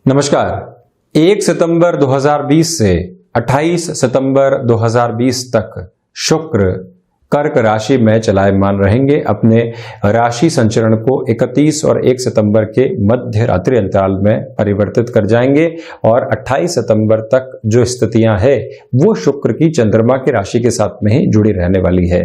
नमस्कार। 1 सितंबर 2020 से 28 सितंबर 2020 तक शुक्र कर्क राशि में चलायमान रहेंगे। अपने राशि संचरण को 31 और 1 सितंबर के मध्य रात्रि अंतराल में परिवर्तित कर जाएंगे और 28 सितंबर तक जो स्थितियां हैं वो शुक्र की चंद्रमा की राशि के साथ में ही जुड़ी रहने वाली है।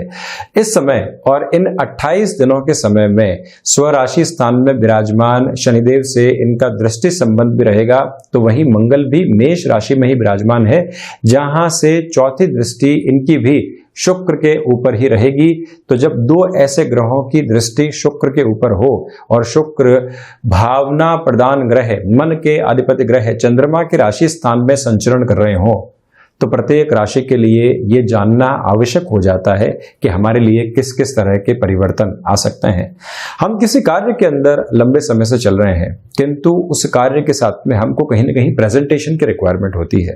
इस समय और इन 28 दिनों के समय में स्वराशि स्थान में विराजमान शनिदेव से इनका दृष्टि संबंध भी रहेगा, तो वहीं मंगल भी मेष राशि में ही विराजमान है, जहां से चौथी दृष्टि इनकी भी शुक्र के ऊपर ही रहेगी। तो जब दो ऐसे ग्रहों की दृष्टि शुक्र के ऊपर हो और शुक्र भावना प्रदान ग्रह, मन के अधिपति ग्रह चंद्रमा के राशि स्थान में संचरण कर रहे हो, तो प्रत्येक राशि के लिए ये जानना आवश्यक हो जाता है कि हमारे लिए किस किस तरह के परिवर्तन आ सकते हैं। हम किसी कार्य के अंदर लंबे समय से चल रहे हैं, किंतु उस कार्य के साथ में हमको कहीं ना कहीं प्रेजेंटेशन की रिक्वायरमेंट होती है।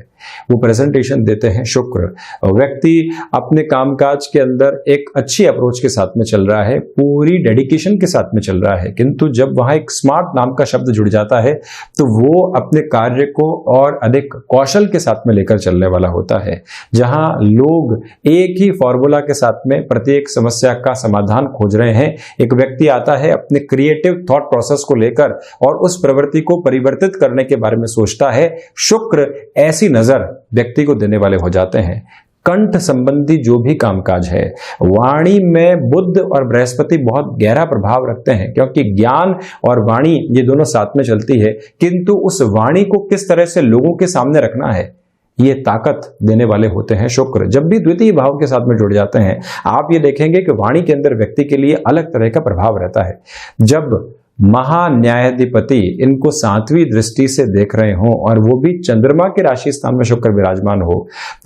वो प्रेजेंटेशन देते हैं शुक्र। व्यक्ति अपने कामकाज के अंदर एक अच्छी अप्रोच के साथ में चल रहा है, पूरी डेडिकेशन के साथ में चल रहा है, किंतु जब वहां एक स्मार्ट नाम का शब्द जुड़ जाता है तो वो अपने कार्य को और अधिक कौशल के साथ में लेकर चलने वाला होता है। जहां लोग एक ही फॉर्मूला के साथ में प्रत्येक समस्या का समाधान खोज रहे हैं, एक व्यक्ति आता है अपने क्रिएटिव थॉट प्रोसेस को लेकर और उस प्रवृत्ति को परिवर्तित करने के बारे में सोचता है। शुक्र ऐसी नजर व्यक्ति को देने वाले हो जाते हैं। कंठ संबंधी जो भी कामकाज है, वाणी में बुध और बृहस्पति बहुत गहरा प्रभाव रखते हैं, क्योंकि ज्ञान और वाणी ये दोनों साथ में चलती है, किंतु उस वाणी को किस तरह से लोगों के सामने रखना है ये ताकत देने वाले होते हैं शुक्र। जब भी द्वितीय भाव के साथ में जुड़ जाते हैं, आप ये देखेंगे कि वाणी के अंदर व्यक्ति के लिए अलग तरह का प्रभाव रहता है। जब महान्यायाधिपति इनको 7वीं दृष्टि से देख रहे हो और वो भी चंद्रमा के राशि स्थान में शुक्र विराजमान हो,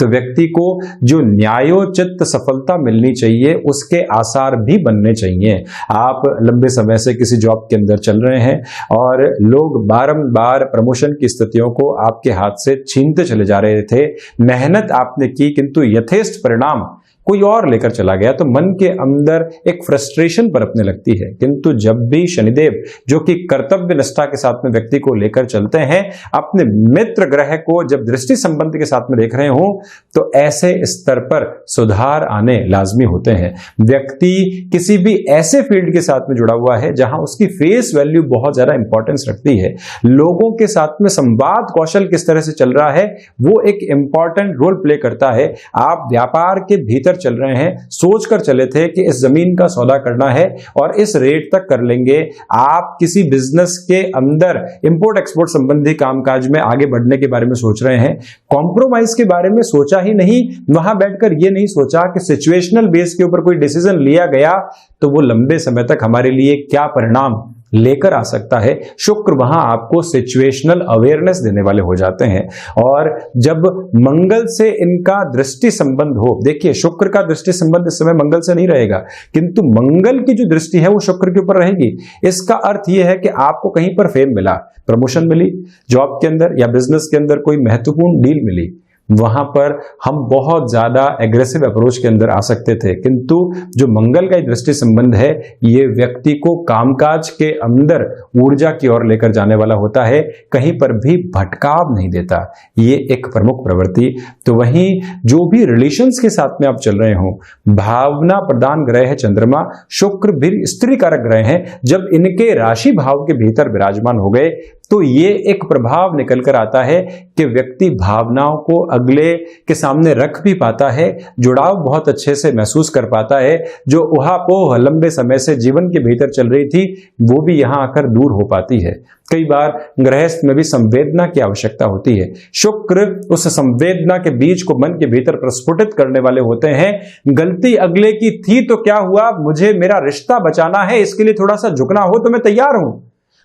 तो व्यक्ति को जो न्यायोचित सफलता मिलनी चाहिए उसके आसार भी बनने चाहिए। आप लंबे समय से किसी जॉब के अंदर चल रहे हैं और लोग बारंबार प्रमोशन की स्थितियों को आपके हाथ से छीनते चले जा रहे थे। मेहनत आपने की, किंतु यथेष्ट परिणाम कोई और लेकर चला गया, तो मन के अंदर एक फ्रस्ट्रेशन बरपने लगती है। किंतु जब भी शनिदेव जो कि कर्तव्य निष्ठा के साथ में व्यक्ति को लेकर चलते हैं, अपने मित्र ग्रह को जब दृष्टि संबंध के साथ में देख रहे हो, तो ऐसे स्तर पर सुधार आने लाजमी होते हैं। व्यक्ति किसी भी ऐसे फील्ड के साथ में जुड़ा हुआ है जहां उसकी फेस वैल्यू बहुत ज्यादा इंपॉर्टेंस रखती है, लोगों के साथ में संवाद कौशल किस तरह से चल रहा है वो एक इंपॉर्टेंट रोल प्ले करता है। आप व्यापार के भीतर चल रहे हैं, सोच कर चले थे कि इस जमीन का सौदा करना है और इस रेट तक कर लेंगे। आप किसी बिजनेस के अंदर इंपोर्ट एक्सपोर्ट संबंधी कामकाज में आगे बढ़ने के बारे में सोच रहे हैं, कॉम्प्रोमाइज के बारे में सोचा ही नहीं। वहां बैठकर यह नहीं सोचा कि सिचुएशनल बेस के ऊपर कोई डिसीजन लिया गया तो वो लंबे समय तक हमारे लिए क्या परिणाम लेकर आ सकता है। शुक्र वहां आपको सिचुएशनल अवेयरनेस देने वाले हो जाते हैं। और जब मंगल से इनका दृष्टि संबंध हो, देखिए शुक्र का दृष्टि संबंध इस समय मंगल से नहीं रहेगा, किंतु मंगल की जो दृष्टि है वो शुक्र के ऊपर रहेगी। इसका अर्थ यह है कि आपको कहीं पर फेम मिला, प्रमोशन मिली, जॉब के अंदर या बिजनेस के अंदर कोई महत्वपूर्ण डील मिली, वहां पर हम बहुत ज्यादा एग्रेसिव अप्रोच के अंदर आ सकते थे, किंतु जो मंगल का दृष्टि संबंध है ये व्यक्ति को कामकाज के अंदर ऊर्जा की ओर लेकर जाने वाला होता है, कहीं पर भी भटकाव नहीं देता। ये एक प्रमुख प्रवृत्ति। तो वहीं जो भी रिलेशंस के साथ में आप चल रहे हो, भावना प्रदान ग्रह है चंद्रमा, शुक्र भी स्त्री कारक ग्रह है, जब इनके राशि भाव के भीतर विराजमान हो गए तो ये एक प्रभाव निकल कर आता है कि व्यक्ति भावनाओं को अगले के सामने रख भी पाता है, जुड़ाव बहुत अच्छे से महसूस कर पाता है। जो उहापोह लंबे समय से जीवन के भीतर चल रही थी वो भी यहां आकर दूर हो पाती है। कई बार गृहस्थ में भी संवेदना की आवश्यकता होती है। शुक्र उस संवेदना के बीज को मन के भीतर प्रस्फुटित करने वाले होते हैं। गलती अगले की थी तो क्या हुआ, मुझे मेरा रिश्ता बचाना है, इसके लिए थोड़ा सा झुकना हो तो मैं तैयार हूं।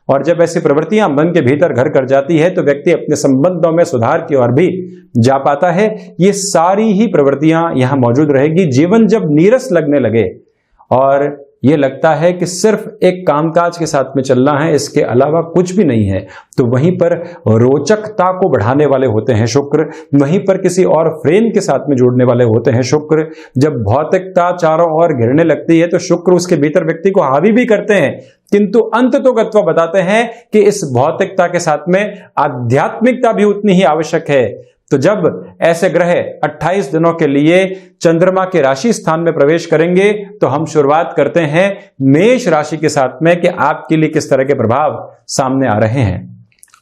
और जब ऐसी प्रवृत्तियां मन के भीतर घर कर जाती है तो व्यक्ति अपने संबंधों में सुधार की ओर भी जा पाता है। ये सारी ही प्रवृत्तियां यहां मौजूद रहेगी। जीवन जब नीरस लगने लगे और ये लगता है कि सिर्फ एक कामकाज के साथ में चलना है, इसके अलावा कुछ भी नहीं है, तो वहीं पर रोचकता को बढ़ाने वाले होते हैं शुक्र, वहीं पर किसी और फ्रेम के साथ में जोड़ने वाले होते हैं शुक्र। जब भौतिकता चारों ओर घिरने लगती है तो शुक्र उसके भीतर व्यक्ति को हावी भी करते हैं, किंतु अंत तो गत्वा बताते हैं कि इस भौतिकता के साथ में आध्यात्मिकता भी उतनी ही आवश्यक है। तो जब ऐसे ग्रह 28 दिनों के लिए चंद्रमा के राशि स्थान में प्रवेश करेंगे तो हम शुरुआत करते हैं मेष राशि के साथ में कि आपके लिए किस तरह के प्रभाव सामने आ रहे हैं।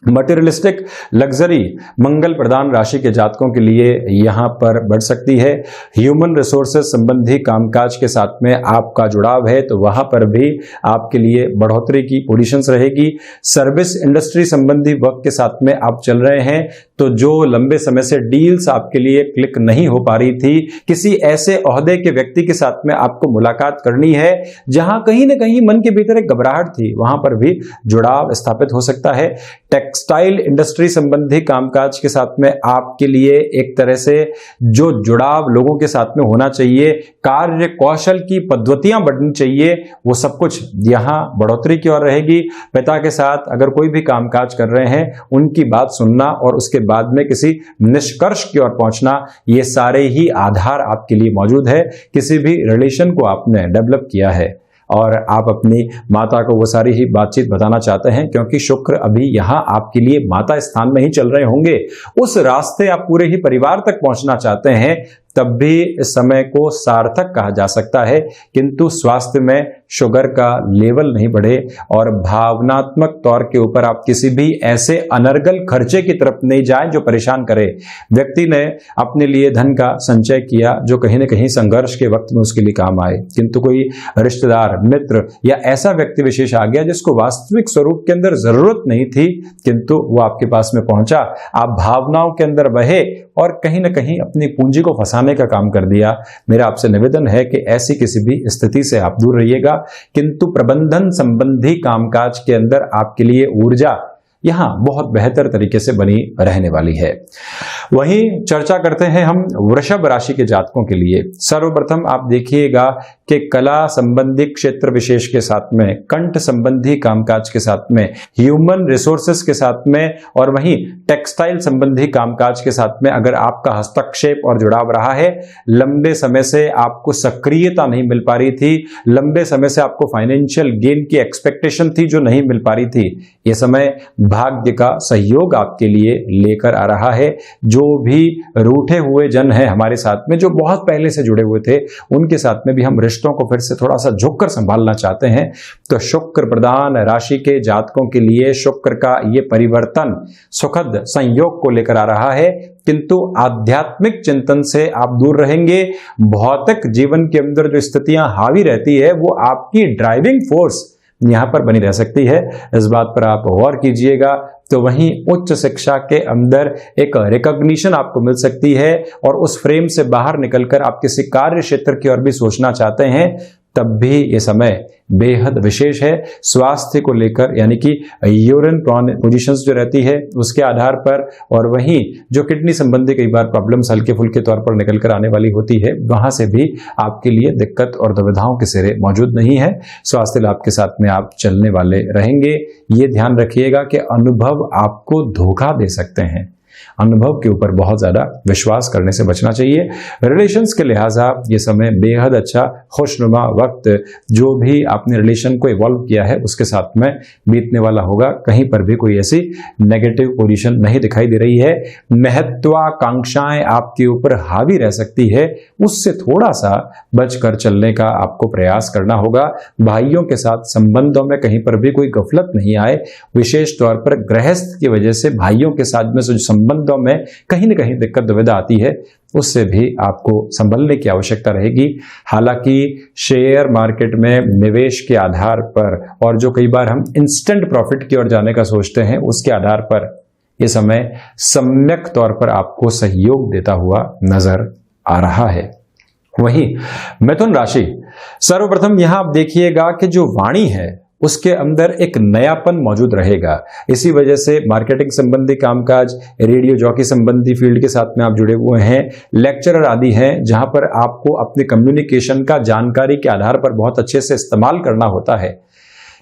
मटेरियलिस्टिक लग्जरी मंगल प्रदान राशि के जातकों के लिए यहां पर बढ़ सकती है। ह्यूमन रिसोर्सेज संबंधी कामकाज के साथ में आपका जुड़ाव है तो वहां पर भी आपके लिए बढ़ोतरी की पोजीशंस रहेगी। सर्विस इंडस्ट्री संबंधी वर्क के साथ में आप चल रहे हैं तो जो लंबे समय से डील्स आपके लिए क्लिक नहीं हो पा रही थी, किसी ऐसे ओहदे के व्यक्ति के साथ में आपको मुलाकात करनी है जहां कहीं ना कहीं मन के भीतर एक घबराहट थी, वहां पर भी जुड़ाव स्थापित हो सकता है। टेक्सटाइल इंडस्ट्री संबंधी कामकाज के साथ में आपके लिए एक तरह से जो जुड़ाव लोगों के साथ में होना चाहिए, कार्य कौशल की पद्धतियां बढ़नी चाहिए, वो सब कुछ यहां बढ़ोतरी की ओर रहेगी। पिता के साथ अगर कोई भी कामकाज कर रहे हैं, उनकी बात सुनना और उसके बाद में किसी निष्कर्ष की ओर पहुंचना, ये सारे ही आधार आपके लिए मौजूद है। किसी भी रिलेशन को आपने डेवलप किया है और आप अपनी माता को वो सारी ही बातचीत बताना चाहते हैं, क्योंकि शुक्र अभी यहां आपके लिए माता स्थान में ही चल रहे होंगे। उस रास्ते आप पूरे ही परिवार तक पहुंचना चाहते हैं, तब भी इस समय को सार्थक कहा जा सकता है। किंतु स्वास्थ्य में शुगर का लेवल नहीं बढ़े और भावनात्मक तौर के ऊपर आप किसी भी ऐसे अनर्गल खर्चे की तरफ नहीं जाएं जो परेशान करे। व्यक्ति ने अपने लिए धन का संचय किया जो कहीं न कहीं संघर्ष के वक्त में उसके लिए काम आए, किंतु कोई रिश्तेदार, मित्र या ऐसा व्यक्ति विशेष आ गया जिसको वास्तविक स्वरूप के अंदर जरूरत नहीं थी, किंतु वो आपके पास में पहुंचा, आप भावनाओं के अंदर बहे और कहीं ना कहीं अपनी पूंजी को फंसाने का काम कर दिया। मेरा आपसे निवेदन है कि ऐसी किसी भी स्थिति से आप दूर रहिएगा, किंतु प्रबंधन संबंधी कामकाज के अंदर आपके लिए ऊर्जा यहां बहुत बेहतर तरीके से बनी रहने वाली है। वहीं चर्चा करते हैं हम वृषभ राशि के जातकों के लिए। सर्वप्रथम आप देखिएगा कि कला संबंधी क्षेत्र विशेष के साथ में, कंठ संबंधी कामकाज के साथ में, ह्यूमन रिसोर्सेस के साथ में और वहीं टेक्सटाइल संबंधी कामकाज के साथ में अगर आपका हस्तक्षेप और जुड़ाव रहा है, लंबे समय से आपको सक्रियता नहीं मिल पा रही थी, लंबे समय से आपको फाइनेंशियल गेन की एक्सपेक्टेशन थी जो नहीं मिल पा रही थी, ये समय भाग्य का सहयोग आपके लिए लेकर आ रहा है। जो भी रूठे हुए जन हैं हमारे साथ में, जो बहुत पहले से जुड़े हुए थे, उनके साथ में भी हम रिश्तों को फिर से थोड़ा सा झुककर संभालना चाहते हैं, तो शुक्र प्रदान राशि के जातकों के लिए शुक्र का ये परिवर्तन सुखद संयोग को लेकर आ रहा है। किंतु आध्यात्मिक चिंतन से आप दूर रहेंगे। भौतिक जीवन के अंदर जो स्थितियां हावी रहती है वो आपकी ड्राइविंग फोर्स यहां पर बनी रह सकती है, इस बात पर आप गौर कीजिएगा। तो वहीं उच्च शिक्षा के अंदर एक रिकॉग्निशन आपको मिल सकती है और उस फ्रेम से बाहर निकलकर आप किसी कार्य क्षेत्र की ओर भी सोचना चाहते हैं, तब भी ये समय बेहद विशेष है। स्वास्थ्य को लेकर यानी कि यूरिन पोजीशंस जो रहती है उसके आधार पर, और वहीं जो किडनी संबंधी कई बार प्रॉब्लम्स हल्के फुल्के तौर पर निकल कर आने वाली होती है, वहां से भी आपके लिए दिक्कत और दुविधाओं के सिरे मौजूद नहीं है। स्वास्थ्य लाभ के साथ में आप चलने वाले रहेंगे। ये ध्यान रखिएगा कि अनुभव आपको धोखा दे सकते हैं, अनुभव के ऊपर बहुत ज्यादा विश्वास करने से बचना चाहिए। रिलेशंस के लिहाजा ये समय बेहद अच्छा खुशनुमा वक्त, जो भी आपने रिलेशन को इवॉल्व किया है उसके साथ में बीतने वाला होगा। कहीं पर भी कोई ऐसी नेगेटिव पोजीशन नहीं दिखाई दे रही है। महत्वाकांक्षाएं आपके ऊपर हावी रह सकती है, उससे थोड़ा सा बचकर चलने का आपको प्रयास करना होगा। भाइयों के साथ संबंधों में कहीं पर भी कोई गफलत नहीं आए, विशेष तौर पर गृहस्थ की वजह से भाइयों के साथ में संबंधों में कहीं न कहीं दिक्कत दुविधा आती है, उससे भी आपको संभलने की आवश्यकता रहेगी। हालांकि शेयर मार्केट में निवेश के आधार पर और जो कई बार हम इंस्टेंट प्रॉफिट की ओर जाने का सोचते हैं, उसके आधार पर यह समय सम्यक तौर पर आपको सहयोग देता हुआ नजर आ रहा है। वहीं मिथुन राशि, सर्वप्रथम यहां आप देखिएगा कि जो वाणी है उसके अंदर एक नयापन मौजूद रहेगा। इसी वजह से मार्केटिंग संबंधी कामकाज, रेडियो जॉकी संबंधी फील्ड के साथ में आप जुड़े हुए हैं, लेक्चरर आदि हैं, जहां पर आपको अपने कम्युनिकेशन का जानकारी के आधार पर बहुत अच्छे से इस्तेमाल करना होता है।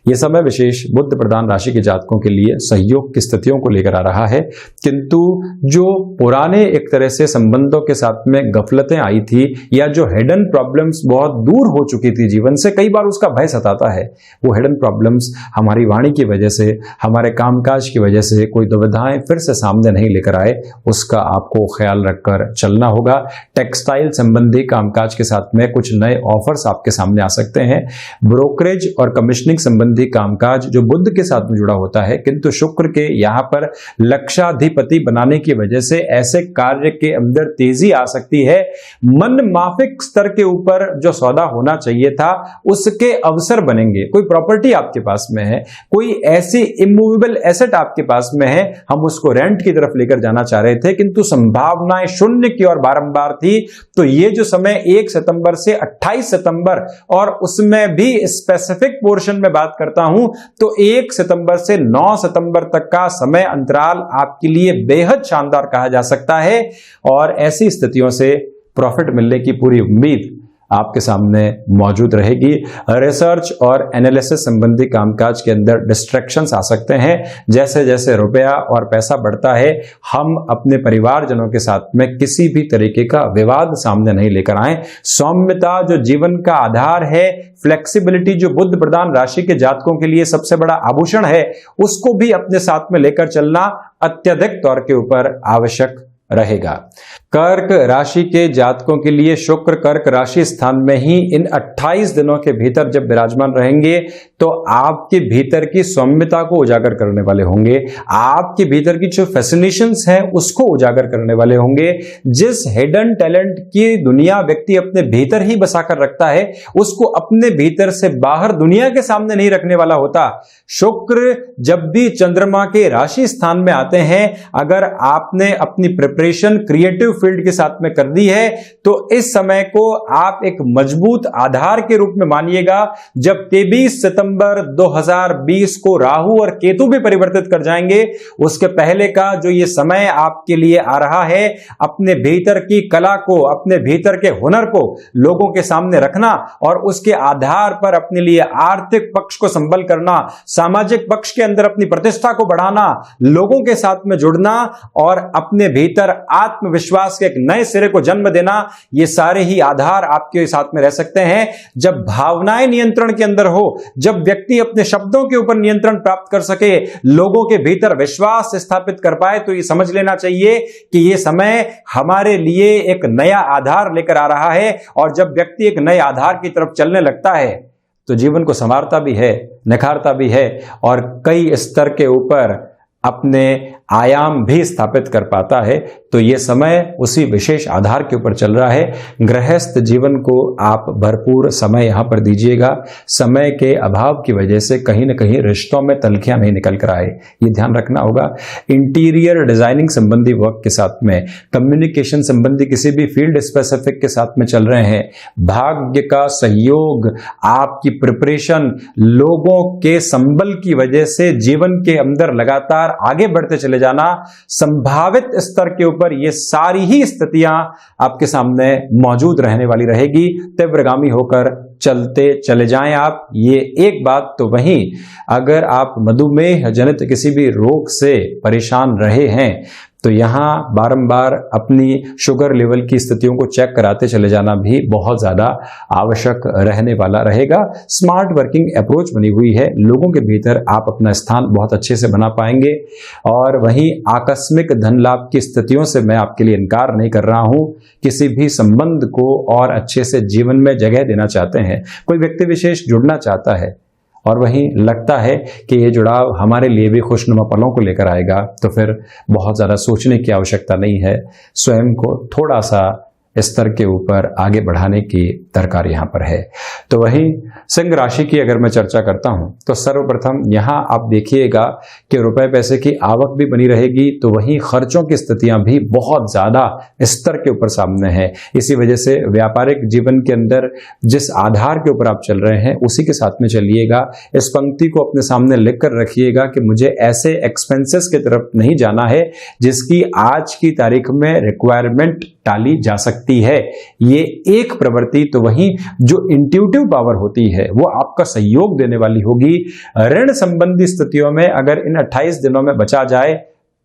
यह समय विशेष बुध प्रधान राशि के जातकों के लिए सहयोग की स्थितियों को लेकर आ रहा है, किंतु जो पुराने एक तरह से संबंधों के साथ में गफलतें आई थी या जो हिडन प्रॉब्लम्स बहुत दूर हो चुकी थी जीवन से, कई बार उसका भय सताता है। वो हिडन प्रॉब्लम्स हमारी वाणी की वजह से, हमारे कामकाज की वजह से कोई दुविधाएं फिर से सामने नहीं लेकर आए, उसका आपको ख्याल रखकर चलना होगा। टेक्सटाइल संबंधी कामकाज के साथ में कुछ नए ऑफर्स आपके सामने आ सकते हैं। ब्रोकरेज और कमीशनिंग संबंधी कामकाज जो बुध के साथ में जुड़ा होता है, किंतु शुक्र के यहां पर लक्षाधिपति बनाने की वजह से ऐसे कार्य के अंदर तेजी आ सकती है। मन माफिक स्तर के ऊपर जो सौदा होना चाहिए था उसके अवसर बनेंगे। कोई प्रॉपर्टी आपके पास में है, कोई ऐसी इमूवेबल एसेट आपके पास में है, हम उसको रेंट की तरफ लेकर जाना चाह रहे थे किंतु संभावनाएं शून्य की ओर बारंबार थी। तो ये जो समय 1 सितंबर से 28 सितंबर और उसमें भी स्पेसिफिक पोर्शन में बात करता हूं तो 1 सितंबर से 9 सितंबर तक का समय अंतराल आपके लिए बेहद शानदार कहा जा सकता है और ऐसी स्थितियों से प्रॉफिट मिलने की पूरी उम्मीद आपके सामने मौजूद रहेगी। रिसर्च और एनालिसिस संबंधी कामकाज के अंदर डिस्ट्रैक्शंस आ सकते हैं। जैसे जैसे रुपया और पैसा बढ़ता है, हम अपने परिवारजनों के साथ में किसी भी तरीके का विवाद सामने नहीं लेकर आए। सौम्यता जो जीवन का आधार है, फ्लेक्सिबिलिटी जो बुध प्रधान राशि के जातकों के लिए सबसे बड़ा आभूषण है, उसको भी अपने साथ में लेकर चलना अत्यधिक तौर के ऊपर आवश्यक रहेगा। कर्क राशि के जातकों के लिए शुक्र कर्क राशि स्थान में ही इन 28 दिनों के भीतर जब विराजमान रहेंगे तो आपके भीतर की सौम्यता को उजागर करने वाले होंगे, आपके भीतर की जो फैसिनेशंस हैं उसको उजागर करने वाले होंगे। जिस हिडन टैलेंट की दुनिया व्यक्ति अपने भीतर ही बसाकर रखता है, उसको अपने भीतर से बाहर दुनिया के सामने नहीं रखने वाला होता। शुक्र जब भी चंद्रमा के राशि स्थान में आते हैं, अगर आपने अपनी प्रिपरेशन क्रिएटिव फील्ड के साथ में कर दी है तो इस समय को आप एक मजबूत आधार के रूप में मानिएगा। जब 23 सितंबर 2020 को राहु और केतु भी परिवर्तित कर जाएंगे, उसके पहले का जो ये समय आपके लिए आ रहा है, अपने भीतर की कला को, अपने भीतर के हुनर को लोगों के सामने रखना और उसके आधार पर अपने लिए आर्थिक पक्ष को संबल करना, सामाजिक पक्ष के अंदर अपनी प्रतिष्ठा को बढ़ाना, लोगों के साथ में जुड़ना और अपने भीतर आत्मविश्वास के एक नए सिरे को जन्म देना, ये सारे ही आधार आपके साथ में रह सकते हैं। जब भावनाएं नियंत्रण के अंदर हो, जब व्यक्ति अपने शब्दों के ऊपर नियंत्रण प्राप्त कर सके, लोगों के भीतर विश्वास स्थापित कर पाए, तो ये समझ लेना चाहिए कि ये समय हमारे लिए एक नया आधार लेकर आ रहा है। और जब व्यक्ति एक नए आधार की तरफ चलने लगता है तो जीवन को संवारता भी है, निखारता भी है और कई स्तर के ऊपर अपने आयाम भी स्थापित कर पाता है। तो यह समय उसी विशेष आधार के ऊपर चल रहा है। गृहस्थ जीवन को आप भरपूर समय यहां पर दीजिएगा। समय के अभाव की वजह से कहीं ना कहीं रिश्तों में तलखियां नहीं निकल कर आए, ये ध्यान रखना होगा। इंटीरियर डिजाइनिंग संबंधी वर्क के साथ में, कम्युनिकेशन संबंधी किसी भी फील्ड स्पेसिफिक के साथ में चल रहे हैं, भाग्य का सहयोग, आपकी प्रिपरेशन, लोगों के संबल की वजह से जीवन के अंदर लगातार आगे बढ़ते चले जाना, संभावित स्तर के ऊपर ये सारी ही स्थितियां आपके सामने मौजूद रहने वाली रहेगी। तीव्रगामी होकर चलते चले जाएं आप। ये एक बात तो वहीं, अगर आप मधुमेह जनित किसी भी रोग से परेशान रहे हैं तो यहां बारंबार अपनी शुगर लेवल की स्थितियों को चेक कराते चले जाना भी बहुत ज्यादा आवश्यक रहने वाला रहेगा। स्मार्ट वर्किंग अप्रोच बनी हुई है, लोगों के भीतर आप अपना स्थान बहुत अच्छे से बना पाएंगे। और वहीं आकस्मिक धन लाभ की स्थितियों से मैं आपके लिए इनकार नहीं कर रहा हूं। किसी भी संबंध को और अच्छे से जीवन में जगह देना चाहते हैं, कोई व्यक्ति विशेष जुड़ना चाहता है और वहीं लगता है कि ये जुड़ाव हमारे लिए भी खुशनुमा पलों को लेकर आएगा, तो फिर बहुत ज़्यादा सोचने की आवश्यकता नहीं है। स्वयं को थोड़ा सा स्तर के ऊपर आगे बढ़ाने की दरकार यहाँ पर है। तो वहीं सिंह राशि की अगर मैं चर्चा करता हूं तो सर्वप्रथम यहाँ आप देखिएगा कि रुपए पैसे की आवक भी बनी रहेगी, तो वहीं खर्चों की स्थितियां भी बहुत ज्यादा स्तर के ऊपर सामने है। इसी वजह से व्यापारिक जीवन के अंदर जिस आधार के ऊपर आप चल रहे हैं उसी के साथ में चलिएगा। इस पंक्ति को अपने सामने लिख कर रखिएगा कि मुझे ऐसे एक्सपेंसेस की तरफ नहीं जाना है जिसकी आज की तारीख में रिक्वायरमेंट टाली जा सकती है। ये एक प्रवृत्ति तो वहीं जो इंट्यूटिव पावर होती है वो आपका सहयोग देने वाली होगी। ऋण संबंधी स्थितियों में अगर इन 28 दिनों में बचा जाए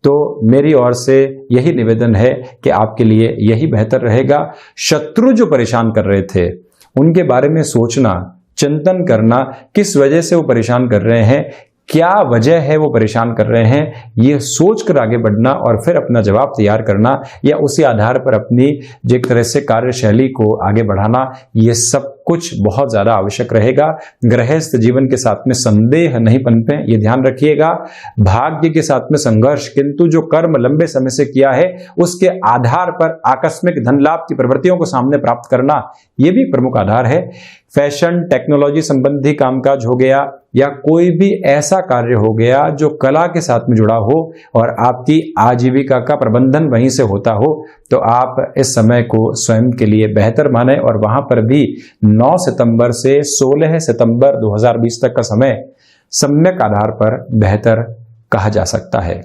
तो मेरी ओर से यही निवेदन है कि आपके लिए यही बेहतर रहेगा। शत्रु जो परेशान कर रहे थे उनके बारे में सोचना, चिंतन करना, किस वजह से वो परेशान कर रहे हैं, क्या वजह है वो परेशान कर रहे हैं, ये सोचकर आगे बढ़ना और फिर अपना जवाब तैयार करना या उसी आधार पर अपनी एक तरह से कार्यशैली को आगे बढ़ाना, ये सब कुछ बहुत ज्यादा आवश्यक रहेगा। गृहस्थ जीवन के साथ में संदेह नहीं पनपे, ये ध्यान रखिएगा। भाग्य के साथ में संघर्ष, किंतु जो कर्म लंबे समय से किया है उसके आधार पर आकस्मिक धन लाभ की प्रवृत्तियों को सामने प्राप्त करना, ये भी प्रमुख आधार है। फैशन टेक्नोलॉजी संबंधी कामकाज हो गया या कोई भी ऐसा कार्य हो गया जो कला के साथ में जुड़ा हो और आपकी आजीविका का प्रबंधन वहीं से होता हो, तो आप इस समय को स्वयं के लिए बेहतर माने और वहां पर भी 9 सितंबर से 16 सितंबर 2020 तक का समय सम्यक आधार पर बेहतर कहा जा सकता है।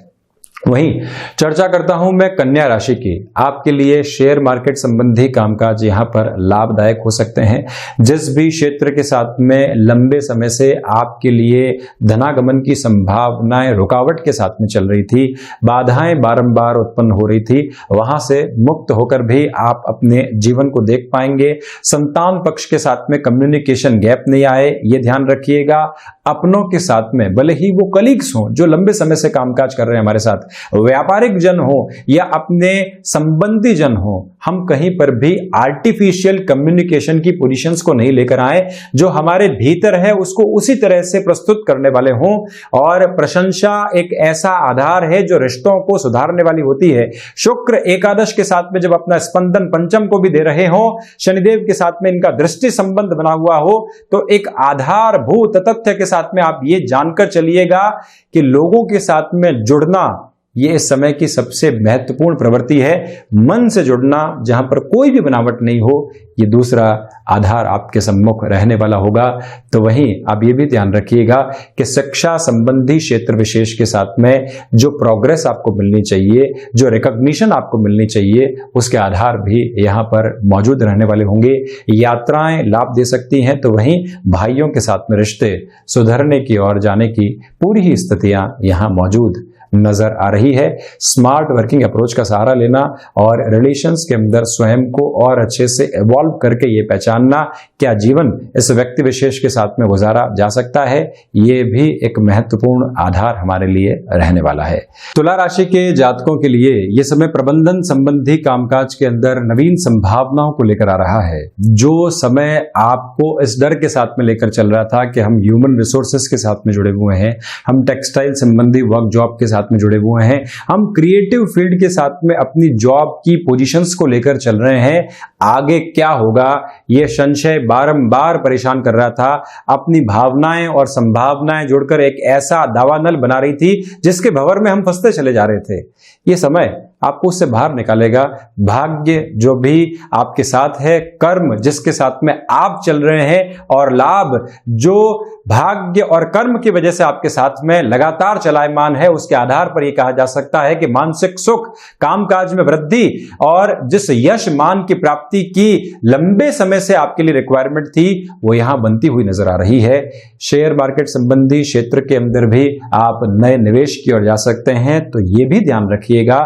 वहीं चर्चा करता हूं मैं कन्या राशि की। आपके लिए शेयर मार्केट संबंधी कामकाज यहां पर लाभदायक हो सकते हैं। जिस भी क्षेत्र के साथ में लंबे समय से आपके लिए धनागमन की संभावनाएं रुकावट के साथ में चल रही थी, बाधाएं बारंबार उत्पन्न हो रही थी, वहां से मुक्त होकर भी आप अपने जीवन को देख पाएंगे। संतान पक्ष के साथ में कम्युनिकेशन गैप नहीं आए, ये ध्यान रखिएगा। अपनों के साथ में, भले ही वो कलीग्स हों जो लंबे समय से कामकाज कर रहे हैं हमारे साथ, व्यापारिक जन हो या अपने संबंधी जन हो, हम कहीं पर भी आर्टिफिशियल कम्युनिकेशन की पोजीशंस को नहीं लेकर आए। जो हमारे भीतर है उसको उसी तरह से प्रस्तुत करने वाले हों। और प्रशंसा एक ऐसा आधार है जो रिश्तों को सुधारने वाली होती है। शुक्र एकादश के साथ में जब अपना स्पंदन पंचम को भी दे रहे हो, शनिदेव के साथ में इनका दृष्टि संबंध बना हुआ हो, तो एक आधारभूत तथ्य के साथ में आप ये जानकर चलिएगा कि लोगों के साथ में जुड़ना ये इस समय की सबसे महत्वपूर्ण प्रवृत्ति है। मन से जुड़ना जहां पर कोई भी बनावट नहीं हो, ये दूसरा आधार आपके सम्मुख रहने वाला होगा। तो वहीं आप ये भी ध्यान रखिएगा कि शिक्षा संबंधी क्षेत्र विशेष के साथ में जो प्रोग्रेस आपको मिलनी चाहिए, जो रिकॉग्निशन आपको मिलनी चाहिए, उसके आधार भी यहाँ पर मौजूद रहने वाले होंगे। यात्राएं लाभ दे सकती हैं, तो वहीं भाइयों के साथ में रिश्ते सुधरने की ओर जाने की पूरी ही स्थितियां यहाँ मौजूद नजर आ रही है। स्मार्ट वर्किंग अप्रोच का सहारा लेना और रिलेशंस के अंदर स्वयं को और अच्छे से इवॉल्व करके ये पहचानना क्या जीवन इस व्यक्ति विशेष के साथ में गुजारा जा सकता है, ये भी एक महत्वपूर्ण आधार हमारे लिए रहने वाला है। तुला राशि के जातकों के लिए ये समय प्रबंधन संबंधी कामकाज के अंदर नवीन संभावनाओं को लेकर आ रहा है। जो समय आपको इस डर के साथ में लेकर चल रहा था कि हम ह्यूमन रिसोर्सेस के साथ में जुड़े हुए हैं, हम टेक्सटाइल संबंधी वर्क जॉब के साथ में जुड़े हुए हैं, हम क्रिएटिव फील्ड के साथ में अपनी जॉब की पोजीशंस को लेकर चल रहे हैं, आगे क्या होगा यह संशय बारंबार परेशान कर रहा था। अपनी भावनाएं और संभावनाएं जुड़कर एक ऐसा दावानल बना रही थी जिसके भंवर में हम फंसते चले जा रहे थे। यह समय आपको उससे बाहर निकालेगा। भाग्य जो भी आपके साथ है, कर्म जिसके साथ में आप चल रहे हैं और लाभ जो भाग्य और कर्म की वजह से आपके साथ में लगातार चलायमान है, उसके आधार पर यह कहा जा सकता है कि मानसिक सुख, कामकाज में वृद्धि और जिस यश मान की प्राप्ति की लंबे समय से आपके लिए रिक्वायरमेंट थी, वो यहां बनती हुई नजर आ रही है। शेयर मार्केट संबंधी क्षेत्र के अंदर भी आप नए निवेश की ओर जा सकते हैं। तो यह भी ध्यान रखिएगा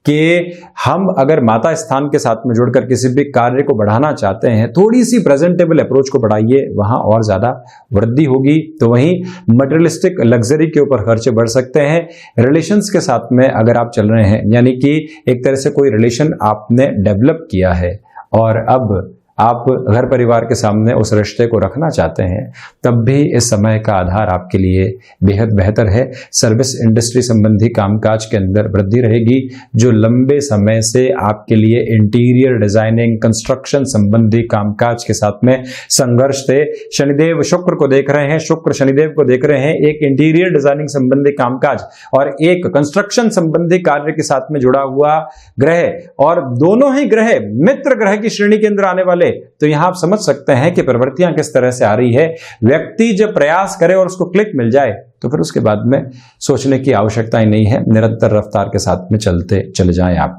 कि हम अगर माता स्थान के साथ में जुड़कर किसी भी कार्य को बढ़ाना चाहते हैं, थोड़ी सी प्रेजेंटेबल अप्रोच को बढ़ाइए, वहां और ज्यादा वृद्धि होगी। तो वहीं मटेरियलिस्टिक लग्जरी के ऊपर खर्चे बढ़ सकते हैं। रिलेशंस के साथ में अगर आप चल रहे हैं, यानी कि एक तरह से कोई रिलेशन आपने डेवलप किया है और अब आप घर परिवार के सामने उस रिश्ते को रखना चाहते हैं, तब भी इस समय का आधार आपके लिए बेहद बेहतर है। सर्विस इंडस्ट्री संबंधी कामकाज के अंदर वृद्धि रहेगी। जो लंबे समय से आपके लिए इंटीरियर डिजाइनिंग, कंस्ट्रक्शन संबंधी कामकाज के साथ में संघर्ष थे, शनिदेव शुक्र को देख रहे हैं, शुक्र शनिदेव को देख रहे हैं। एक इंटीरियर डिजाइनिंग संबंधी कामकाज और एक कंस्ट्रक्शन संबंधी कार्य के साथ में जुड़ा हुआ ग्रह, और दोनों ही ग्रह मित्र ग्रह की श्रेणी के अंदर आने वाले, तो यहां आप समझ सकते हैं कि प्रवृत्तियां किस तरह से आ रही है। व्यक्ति जब प्रयास करे और उसको क्लिक मिल जाए तो फिर उसके बाद में सोचने की आवश्यकता ही नहीं है, निरंतर रफ्तार के साथ में चलते चले जाएं आप।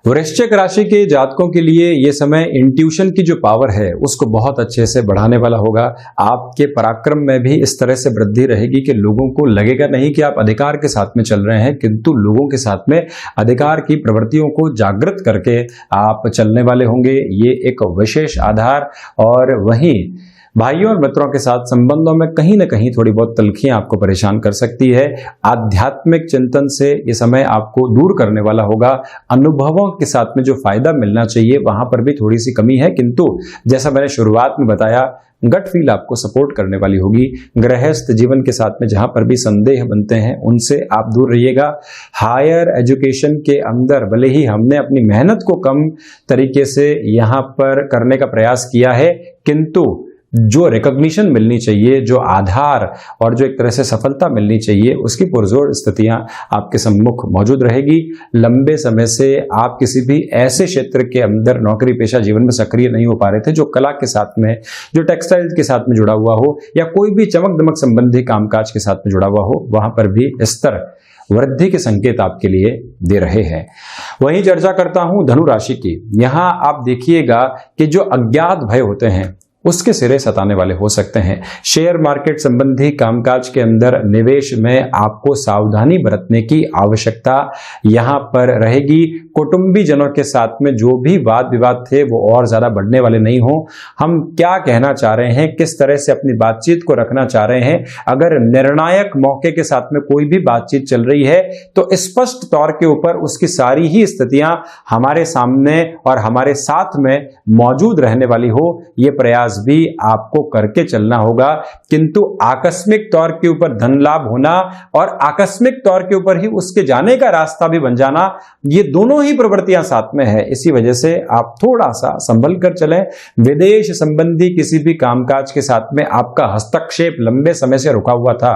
वृश्चिक राशि के जातकों के लिए यह समय इंट्यूशन की जो पावर है उसको बहुत अच्छे से बढ़ाने वाला होगा। आपके पराक्रम में भी इस तरह से वृद्धि रहेगी कि लोगों को लगेगा नहीं कि आप अधिकार के साथ में चल रहे हैं, किंतु लोगों के साथ में अधिकार की प्रवृत्तियों को जागृत करके आप चलने वाले होंगे। ये एक विशेष आधार। और वहीं भाइयों और मित्रों के साथ संबंधों में कहीं ना कहीं थोड़ी बहुत तलखियां आपको परेशान कर सकती है। आध्यात्मिक चिंतन से ये समय आपको दूर करने वाला होगा। अनुभवों के साथ में जो फायदा मिलना चाहिए वहां पर भी थोड़ी सी कमी है, किंतु जैसा मैंने शुरुआत में बताया, गट फील आपको सपोर्ट करने वाली होगी। गृहस्थ जीवन के साथ में जहां पर भी संदेह बनते हैं उनसे आप दूर रहिएगा। हायर एजुकेशन के अंदर भले ही हमने अपनी मेहनत को कम तरीके से यहां पर करने का प्रयास किया है, किंतु जो रिकॉग्निशन मिलनी चाहिए, जो आधार और जो एक तरह से सफलता मिलनी चाहिए, उसकी पुरजोर स्थितियां आपके सम्मुख मौजूद रहेगी। लंबे समय से आप किसी भी ऐसे क्षेत्र के अंदर नौकरी पेशा जीवन में सक्रिय नहीं हो पा रहे थे जो कला के साथ में, जो टेक्सटाइल के साथ में जुड़ा हुआ हो, या कोई भी चमक दमक संबंधी कामकाज के साथ में जुड़ा हुआ हो, वहां पर भी स्तर वृद्धि के संकेत आपके लिए दे रहे हैं। वहीं चर्चा करता हूं धनु राशि की। यहां आप देखिएगा कि जो अज्ञात भय होते हैं उसके सिरे सताने वाले हो सकते हैं। शेयर मार्केट संबंधी कामकाज के अंदर निवेश में आपको सावधानी बरतने की आवश्यकता यहां पर रहेगी। कुटुंबी जनों के साथ में जो भी वाद विवाद थे वो और ज्यादा बढ़ने वाले नहीं हो। हम क्या कहना चाह रहे हैं, किस तरह से अपनी बातचीत को रखना चाह रहे हैं, अगर निर्णायक मौके के साथ में कोई भी बातचीत चल रही है तो स्पष्ट तौर के ऊपर उसकी सारी ही स्थितियां हमारे सामने और हमारे साथ में मौजूद रहने वाली हो, ये प्रयास भी आपको करके चलना होगा। किंतु आकस्मिक तौर के ऊपर धन लाभ होना और आकस्मिक तौर के ऊपर ही उसके जाने का रास्ता भी बन जाना, ये दोनों ही प्रवृत्तियां साथ में है। इसी वजह से आप थोड़ा सा संभल कर चलें। विदेश संबंधी किसी भी कामकाज के साथ में आपका हस्तक्षेप लंबे समय से रुका हुआ था,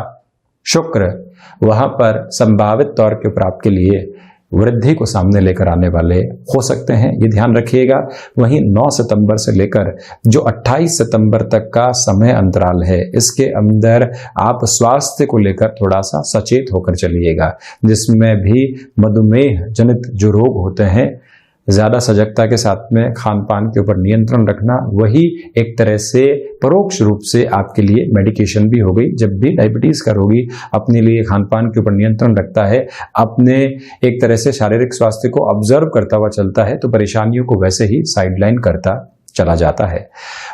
शुक्र वहां पर संभावित तौर के ऊपर आपके लिए वृद्धि को सामने लेकर आने वाले हो सकते हैं, ये ध्यान रखिएगा। वहीं 9 सितंबर से लेकर जो 28 सितंबर तक का समय अंतराल है, इसके अंदर आप स्वास्थ्य को लेकर थोड़ा सा सचेत होकर चलिएगा, जिसमें भी मधुमेह जनित जो रोग होते हैं, ज्यादा सजगता के साथ में खान पान के ऊपर नियंत्रण रखना, वही एक तरह से परोक्ष रूप से आपके लिए मेडिकेशन भी हो गई। जब भी डायबिटीज का रोगी अपने लिए खान पान के ऊपर नियंत्रण रखता है, अपने एक तरह से शारीरिक स्वास्थ्य को ऑब्जर्व करता हुआ चलता है, तो परेशानियों को वैसे ही साइडलाइन करता चला जाता है।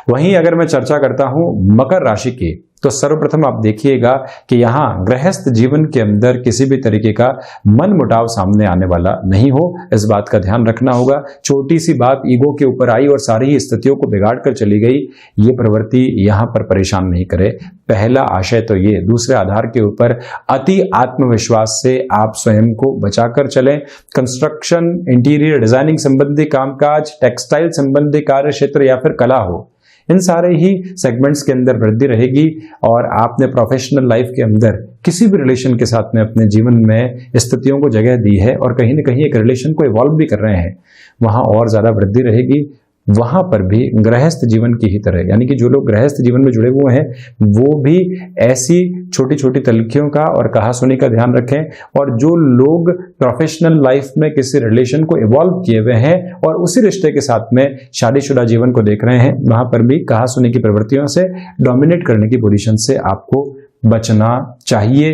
वहीं अगर मैं चर्चा करता हूं मकर राशि की, तो सर्वप्रथम आप देखिएगा कि यहां गृहस्थ जीवन के अंदर किसी भी तरीके का मनमुटाव सामने आने वाला नहीं हो, इस बात का ध्यान रखना होगा। छोटी सी बात ईगो के ऊपर आई और सारी ही स्थितियों को बिगाड़ कर चली गई, ये प्रवृत्ति यहां पर परेशान नहीं करे। पहला आशय तो ये, दूसरे आधार के ऊपर अति आत्मविश्वास से आप स्वयं को बचाकर चलें। कंस्ट्रक्शन, इंटीरियर डिजाइनिंग संबंधी कामकाज, टेक्सटाइल संबंधी कार्य क्षेत्र या फिर कला हो, इन सारे ही सेगमेंट्स के अंदर वृद्धि रहेगी। और आपने प्रोफेशनल लाइफ के अंदर किसी भी रिलेशन के साथ में अपने जीवन में स्थितियों को जगह दी है और कहीं न कहीं एक रिलेशन को इवॉल्व भी कर रहे हैं, वहां और ज्यादा वृद्धि रहेगी। वहां पर भी गृहस्थ जीवन की ही तरह, यानी कि जो लोग गृहस्थ जीवन में जुड़े हुए हैं वो भी ऐसी छोटी छोटी तलखियों का और कहासुनी का ध्यान रखें। और जो लोग प्रोफेशनल लाइफ में किसी रिलेशन को इवॉल्व किए हुए हैं और उसी रिश्ते के साथ में शादीशुदा जीवन को देख रहे हैं, वहां पर भी कहासुनी की प्रवृत्तियों से, डोमिनेट करने की पोजीशन से आपको बचना चाहिए।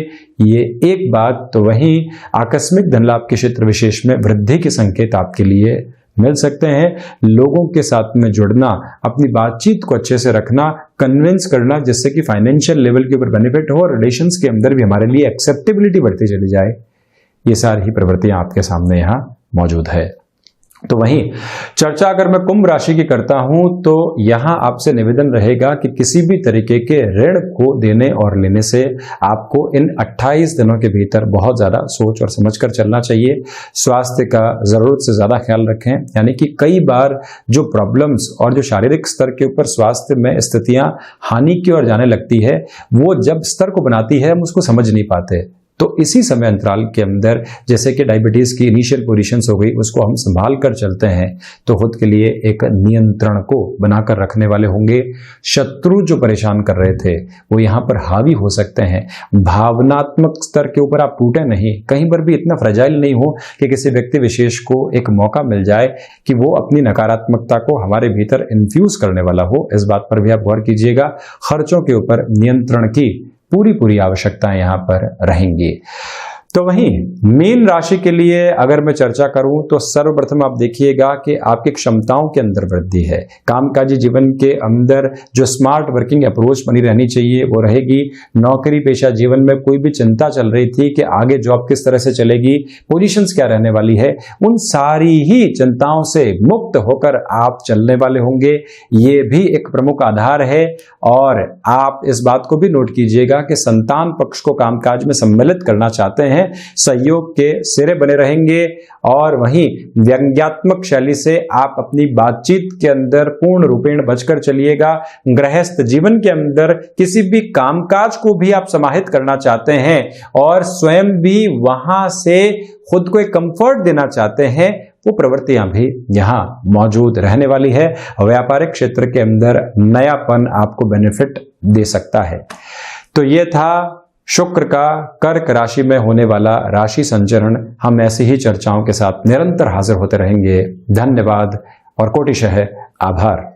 ये एक बात। तो वहीं आकस्मिक धन लाभ के क्षेत्र विशेष में वृद्धि के संकेत आपके लिए मिल सकते हैं। लोगों के साथ में जुड़ना, अपनी बातचीत को अच्छे से रखना, कन्विंस करना, जिससे कि फाइनेंशियल लेवल के ऊपर बेनिफिट हो और रिलेशंस के अंदर भी हमारे लिए एक्सेप्टेबिलिटी बढ़ती चली जाए, ये सारी ही प्रवृत्तियां आपके सामने यहां मौजूद है। तो वहीं चर्चा अगर मैं कुंभ राशि की करता हूं तो यहां आपसे निवेदन रहेगा कि किसी भी तरीके के ऋण को देने और लेने से आपको इन 28 दिनों के भीतर बहुत ज्यादा सोच और समझकर चलना चाहिए। स्वास्थ्य का जरूरत से ज्यादा ख्याल रखें, यानी कि कई बार जो प्रॉब्लम्स और जो शारीरिक स्तर के ऊपर स्वास्थ्य में स्थितियां हानि की ओर जाने लगती है, वो जब स्तर को बनाती है हम उसको समझ नहीं पाते। तो इसी समय अंतराल के अंदर जैसे कि डायबिटीज की इनिशियल पोजीशंस हो गई, उसको हम संभाल कर चलते हैं तो खुद के लिए एक नियंत्रण को बनाकर रखने वाले होंगे। शत्रु जो परेशान कर रहे थे वो यहाँ पर हावी हो सकते हैं। भावनात्मक स्तर के ऊपर आप टूटे नहीं, कहीं पर भी इतना फ्रेजाइल नहीं हो कि किसी व्यक्ति विशेष को एक मौका मिल जाए कि वो अपनी नकारात्मकता को हमारे भीतर इन्फ्यूज करने वाला हो। इस बात पर भी आप गौर कीजिएगा। खर्चों के ऊपर नियंत्रण की पूरी आवश्यकताएं यहां पर रहेंगी। तो वहीं मीन राशि के लिए अगर मैं चर्चा करूं तो सर्वप्रथम आप देखिएगा कि आपकी क्षमताओं के अंदर वृद्धि है। कामकाजी जीवन के अंदर जो स्मार्ट वर्किंग अप्रोच बनी रहनी चाहिए वो रहेगी। नौकरी पेशा जीवन में कोई भी चिंता चल रही थी कि आगे जॉब किस तरह से चलेगी, पोजीशंस क्या रहने वाली है, उन सारी ही चिंताओं से मुक्त होकर आप चलने वाले होंगे। ये भी एक प्रमुख आधार है। और आप इस बात को भी नोट कीजिएगा कि संतान पक्ष को कामकाज में सम्मिलित करना चाहते हैं, सहयोग के सिरे बने रहेंगे। और वहीं व्यंग्यात्मक शैली से आप अपनी बातचीत के अंदर पूर्ण रूपेण बचकर चलिएगा। गृहस्थ जीवन के अंदर किसी भी कामकाज को भी आप समाहित करना चाहते हैं और स्वयं भी वहां से खुद को एक कंफर्ट देना चाहते हैं, वो प्रवृत्तियां भी यहां मौजूद रहने वाली है। व्यापारिक क्षेत्र के अंदर नयापन आपको बेनिफिट दे सकता है। तो ये था शुक्र का कर्क राशि में होने वाला राशि संचरण। हम ऐसी ही चर्चाओं के साथ निरंतर हाजिर होते रहेंगे। धन्यवाद और कोटिशः आभार।